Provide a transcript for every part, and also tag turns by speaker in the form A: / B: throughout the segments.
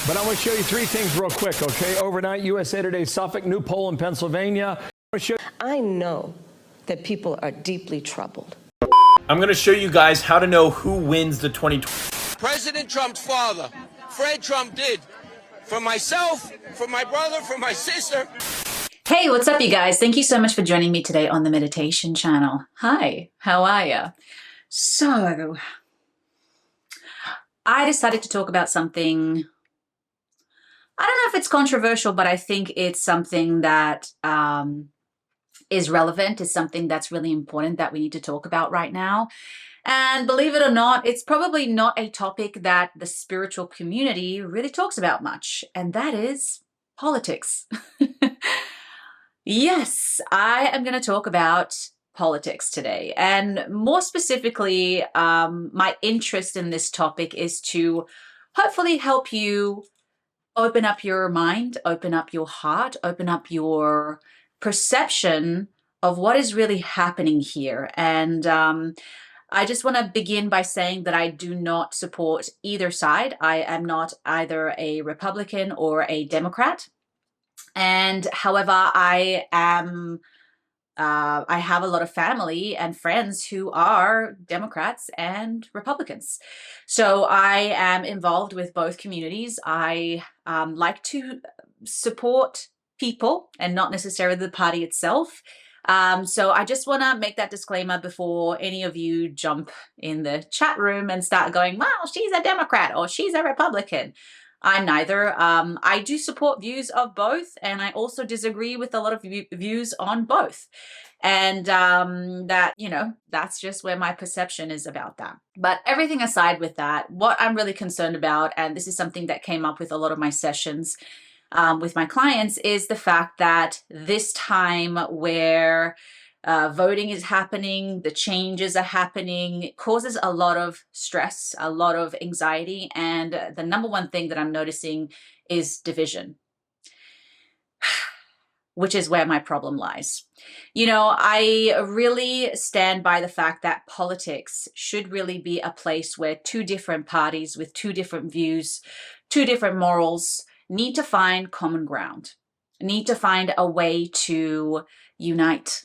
A: But I want to show you three things real quick, okay? Overnight, USA Today, Suffolk, new poll in Pennsylvania.
B: I know that people are deeply troubled.
C: I'm going to show you guys how to know who wins the 2020.
D: President Trump's father, Fred Trump, did for myself, for my brother, for my sister.
E: Hey, what's up, you guys? Thank you so much for joining me today on the Meditation Channel. Hi, how are you? So, I decided to talk about something, I don't know if it's controversial, but I think it's something that is relevant, is something that's really important that we need to talk about right now. And believe it or not, it's probably not a topic that the spiritual community really talks about much, and that is politics. Yes, I am going to talk about politics today. And more specifically, my interest in this topic is to hopefully help you open up your mind, open up your heart, open up your perception of what is really happening here. And I just want to begin by saying that I do not support either side. I am not either a Republican or a Democrat. And however, I have a lot of family and friends who are Democrats and Republicans. So I am involved with both communities. I like to support people and not necessarily the party itself. So I just want to make that disclaimer before any of you jump in the chat room and start going, well, she's a Democrat or she's a Republican. I'm neither. I do support views of both, and I also disagree with a lot of views on both. And that, you know, that's just where my perception is about that. But everything aside with that, what I'm really concerned about, and this is something that came up with a lot of my sessions with my clients, is the fact that this time where voting is happening, the changes are happening, it causes a lot of stress, a lot of anxiety, and the number one thing that I'm noticing is division, which is where my problem lies. You know, I really stand by the fact that politics should really be a place where two different parties with two different views, two different morals need to find common ground, need to find a way to unite.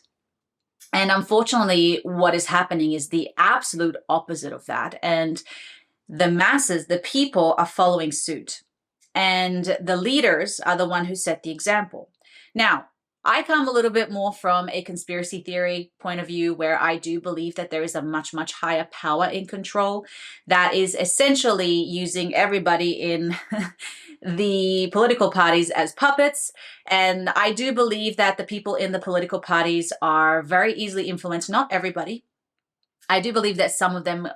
E: And unfortunately, what is happening is the absolute opposite of that. And the masses, the people, are following suit. And the leaders are the one who set the example. Now, I come a little bit more from a conspiracy theory point of view, where I do believe that there is a much, much higher power in control that is essentially using everybody in the political parties as puppets. And I do believe that the people in the political parties are very easily influenced. Not everybody. I do believe that some of them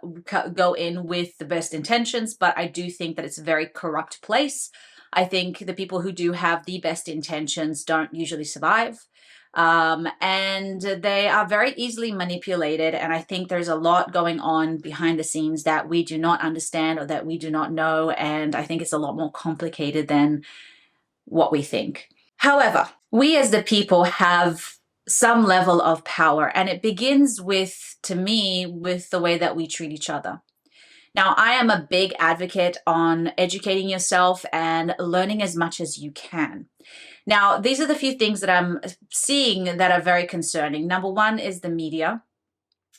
E: go in with the best intentions, but I do think that it's a very corrupt place. I think the people who do have the best intentions don't usually survive. And they are very easily manipulated. And I think there's a lot going on behind the scenes that we do not understand or that we do not know. And I think it's a lot more complicated than what we think. However, we as the people have some level of power, and it begins with, to me, with the way that we treat each other. Now, I am a big advocate on educating yourself and learning as much as you can. Now, these are the few things that I'm seeing that are very concerning. Number one is the media.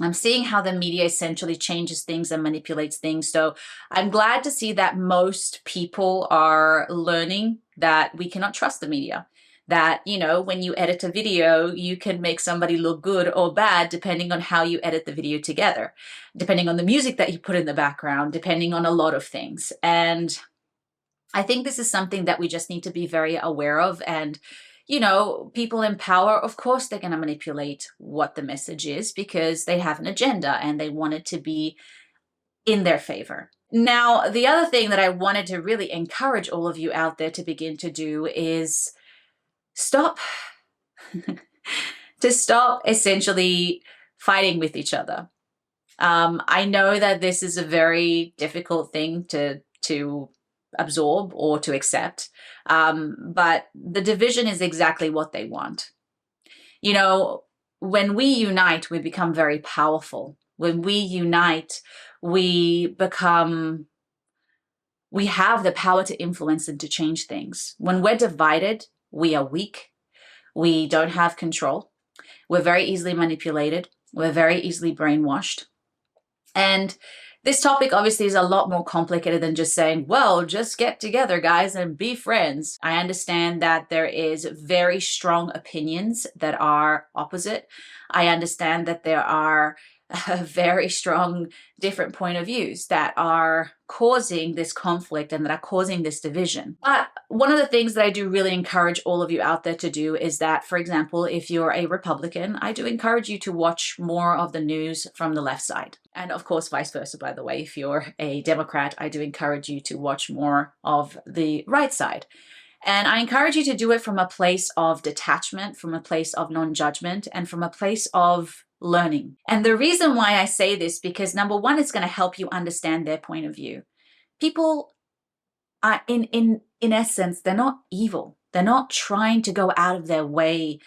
E: I'm seeing how the media essentially changes things and manipulates things. So I'm glad to see that most people are learning that we cannot trust the media. That, you know, when you edit a video, you can make somebody look good or bad depending on how you edit the video together, depending on the music that you put in the background, depending on a lot of things. And I think this is something that we just need to be very aware of. And, you know, people in power, of course, they're going to manipulate what the message is because they have an agenda and they want it to be in their favor. Now, the other thing that I wanted to really encourage all of you out there to begin to do is stop essentially fighting with each other. I know that this is a very difficult thing to absorb or to accept, but the division is exactly what they want. You know, when we unite, we become very powerful. When we unite, we become we have the power to influence and to change things. When we're divided, we are weak. We don't have control. We're very easily manipulated. We're very easily brainwashed. And this topic obviously is a lot more complicated than just saying, well, just get together, guys, and be friends. I understand that there is very strong opinions that are opposite. I understand that there are very strong different point of views that are causing this conflict and that are causing this division. But one of the things that I do really encourage all of you out there to do is that, for example, if you're a Republican, I do encourage you to watch more of the news from the left side. And of course, vice versa, by the way. If you're a Democrat, I do encourage you to watch more of the right side. And I encourage you to do it from a place of detachment, from a place of non-judgment, and from a place of learning. And the reason why I say this, because number one, it's going to help you understand their point of view. People are in essence, they're not evil. They're not trying to go out of their way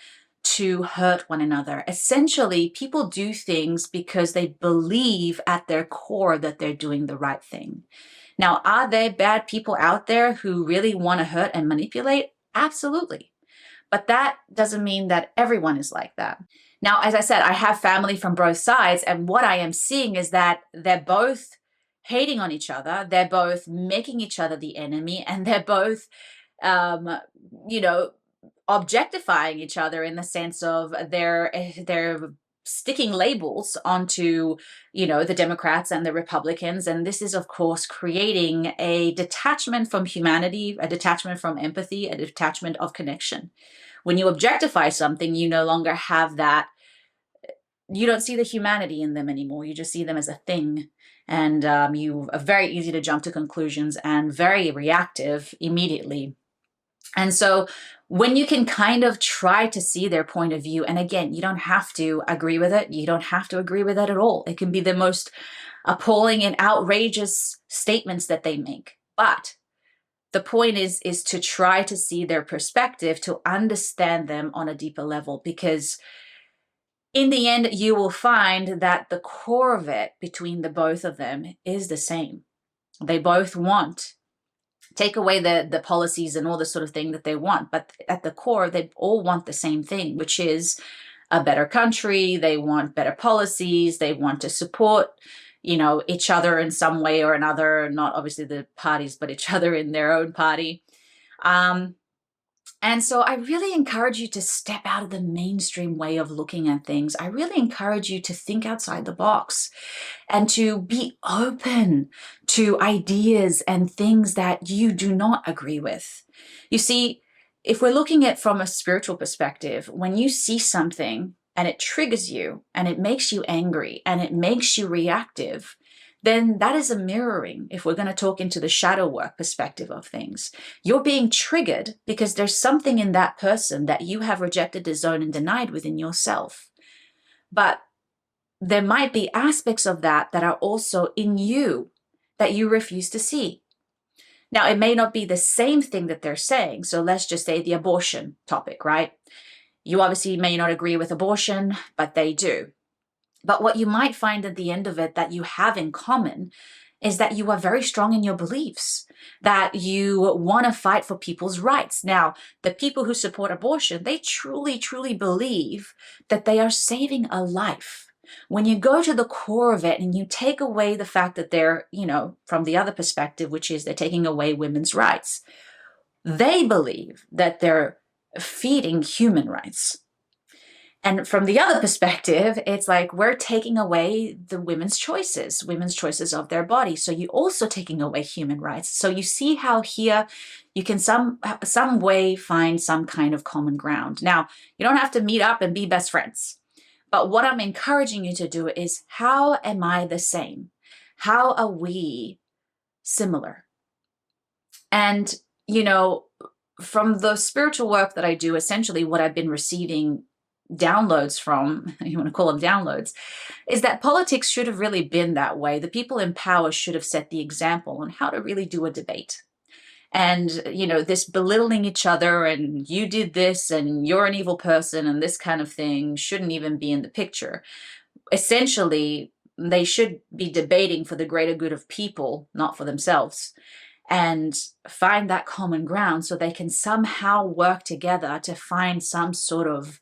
E: to hurt one another. Essentially, people do things because they believe at their core that they're doing the right thing. Now, are there bad people out there who really want to hurt and manipulate? Absolutely. But that doesn't mean that everyone is like that. Now, as I said, I have family from both sides, and what I am seeing is that they're both hating on each other. They're both making each other the enemy, and they're both, objectifying each other in the sense of they're sticking labels onto, the Democrats and the Republicans. And this is, of course, creating a detachment from humanity, a detachment from empathy, a detachment of connection. When you objectify something, you no longer have that. You don't see the humanity in them anymore. You just see them as a thing. And you are very easy to jump to conclusions and very reactive immediately. And so when you can kind of try to see their point of view, and again, you don't have to agree with it. You don't have to agree with it at all. It can be the most appalling and outrageous statements that they make. But the point is to try to see their perspective, to understand them on a deeper level, because in the end, you will find that the core of it between the both of them is the same. They both want, take away the policies and all the sort of thing that they want, but at the core, they all want the same thing, which is a better country. They want better policies. They want to support, each other in some way or another, not obviously the parties, but each other in their own party. And so I really encourage you to step out of the mainstream way of looking at things. I really encourage you to think outside the box and to be open to ideas and things that you do not agree with. You see, if we're looking at from a spiritual perspective, when you see something and it triggers you and it makes you angry and it makes you reactive, then that is a mirroring. If we're going to talk into the shadow work perspective of things, you're being triggered because there's something in that person that you have rejected, disowned, and denied within yourself. But there might be aspects of that that are also in you that you refuse to see. Now, it may not be the same thing that they're saying. So let's just say the abortion topic, right? You obviously may not agree with abortion, but they do. But what you might find at the end of it that you have in common is that you are very strong in your beliefs, that you want to fight for people's rights. Now, the people who support abortion, they truly, truly believe that they are saving a life. When you go to the core of it and you take away the fact that they're, from the other perspective, which is they're taking away women's rights, they believe that they're feeding human rights. And from the other perspective, it's like we're taking away the women's choices of their body. So you're also taking away human rights. So you see how here you can some way find some kind of common ground. Now, you don't have to meet up and be best friends. But what I'm encouraging you to do is, how am I the same? How are we similar? And, from the spiritual work that I do, essentially what I've been receiving downloads from, you want to call them downloads, is that politics should have really been that way. The people in power should have set the example on how to really do a debate. And, this belittling each other and you did this and you're an evil person and this kind of thing shouldn't even be in the picture. Essentially, they should be debating for the greater good of people, not for themselves. and find that common ground so they can somehow work together to find some sort of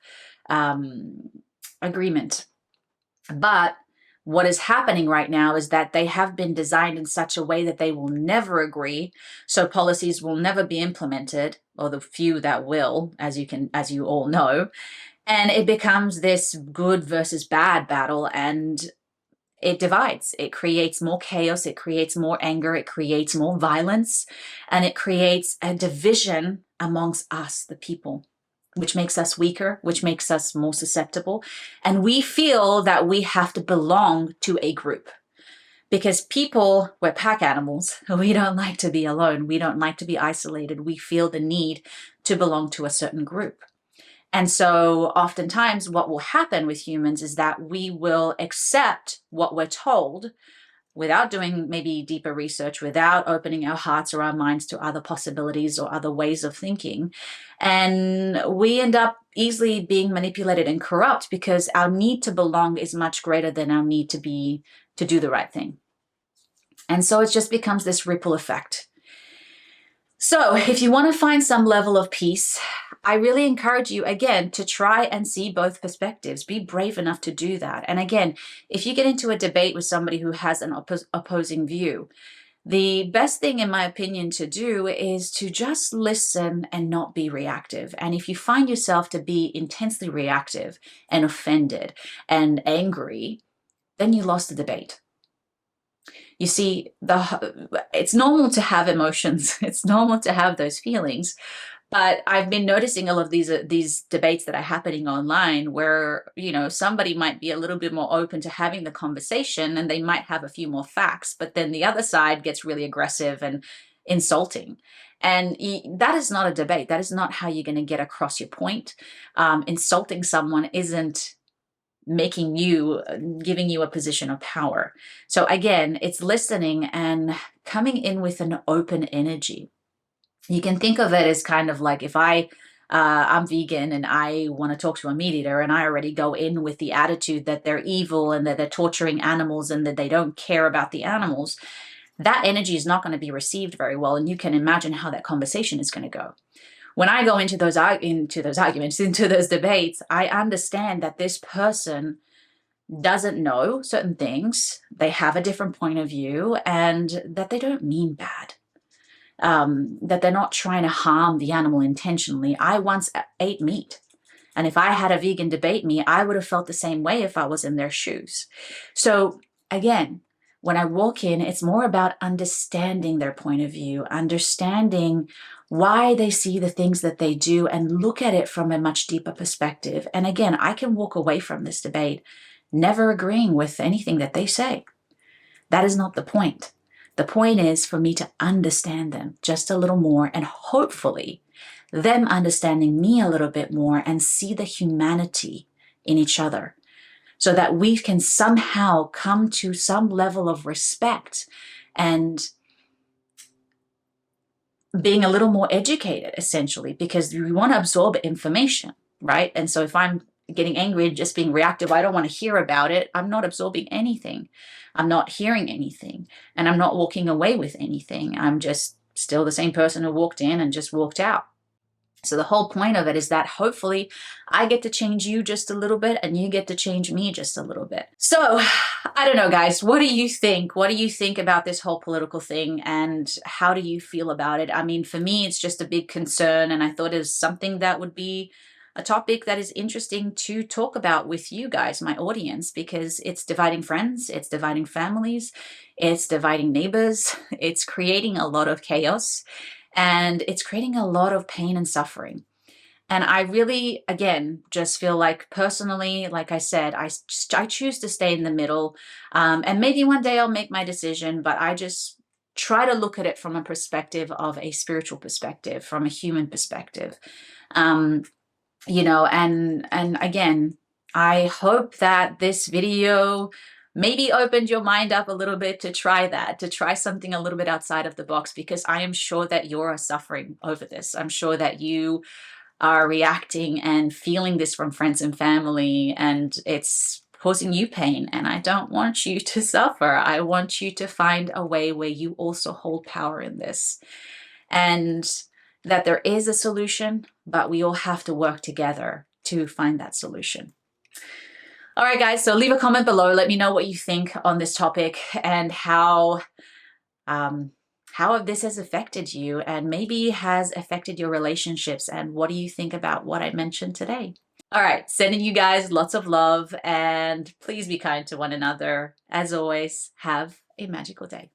E: agreement. But what is happening right now is that they have been designed in such a way that they will never agree. So policies will never be implemented, or the few that will, as you all know. And it becomes this good versus bad battle, and it divides. It creates more chaos. It creates more anger. It creates more violence, and it creates a division amongst us, the people, which makes us weaker, which makes us more susceptible. And we feel that we have to belong to a group, because people, we're pack animals. We don't like to be alone. We don't like to be isolated. We feel the need to belong to a certain group. And so oftentimes what will happen with humans is that we will accept what we're told without doing maybe deeper research, without opening our hearts or our minds to other possibilities or other ways of thinking. And we end up easily being manipulated and corrupt because our need to belong is much greater than our need to do the right thing. And so it just becomes this ripple effect. So if you want to find some level of peace, I really encourage you, again, to try and see both perspectives. Be brave enough to do that. And again, if you get into a debate with somebody who has an opposing view, the best thing, in my opinion, to do is to just listen and not be reactive. And if you find yourself to be intensely reactive and offended and angry, then you lost the debate. You see, it's normal to have emotions. It's normal to have those feelings. But I've been noticing all of these debates that are happening online where, somebody might be a little bit more open to having the conversation and they might have a few more facts, but then the other side gets really aggressive and insulting. And that is not a debate. That is not how you're going to get across your point. Insulting someone isn't giving you a position of power. So again, it's listening and coming in with an open energy. You can think of it as kind of like if I'm vegan and I want to talk to a meat eater and I already go in with the attitude that they're evil and that they're torturing animals and that they don't care about the animals, that energy is not going to be received very well. And you can imagine how that conversation is going to go. When I go into those debates, I understand that this person doesn't know certain things, they have a different point of view, and that they don't mean bad. That they're not trying to harm the animal intentionally. I once ate meat. And if I had a vegan debate me, I would have felt the same way if I was in their shoes. So again, when I walk in, it's more about understanding their point of view, understanding why they see the things that they do and look at it from a much deeper perspective. And again, I can walk away from this debate never agreeing with anything that they say. That is not the point. The point is for me to understand them just a little more, and hopefully them understanding me a little bit more and see the humanity in each other so that we can somehow come to some level of respect and being a little more educated, essentially, because we want to absorb information, right? And so if I'm getting angry and just being reactive, I don't want to hear about it, I'm not absorbing anything. I'm not hearing anything, and I'm not walking away with anything. I'm just still the same person who walked in and just walked out. So the whole point of it is that hopefully I get to change you just a little bit and you get to change me just a little bit. So I don't know, guys, what do you think? What do you think about this whole political thing, and how do you feel about it? I mean, for me, it's just a big concern, and I thought it was something that would be a topic that is interesting to talk about with you guys, my audience, because it's dividing friends, it's dividing families, it's dividing neighbors, it's creating a lot of chaos, and it's creating a lot of pain and suffering. And I really, again, just feel like personally, like I said, I choose to stay in the middle, and maybe one day I'll make my decision, but I just try to look at it from a perspective of a spiritual perspective, from a human perspective. And again, I hope that this video maybe opened your mind up a little bit to try something a little bit outside of the box, because I am sure that you're suffering over this. I'm sure that you are reacting and feeling this from friends and family, and it's causing you pain, and I don't want you to suffer. I want you to find a way where you also hold power in this, and that there is a solution, but we all have to work together to find that solution. All right, guys, so leave a comment below. Let me know what you think on this topic and how this has affected you, and maybe has affected your relationships, and what do you think about what I mentioned today? All right, sending you guys lots of love, and please be kind to one another. As always, have a magical day.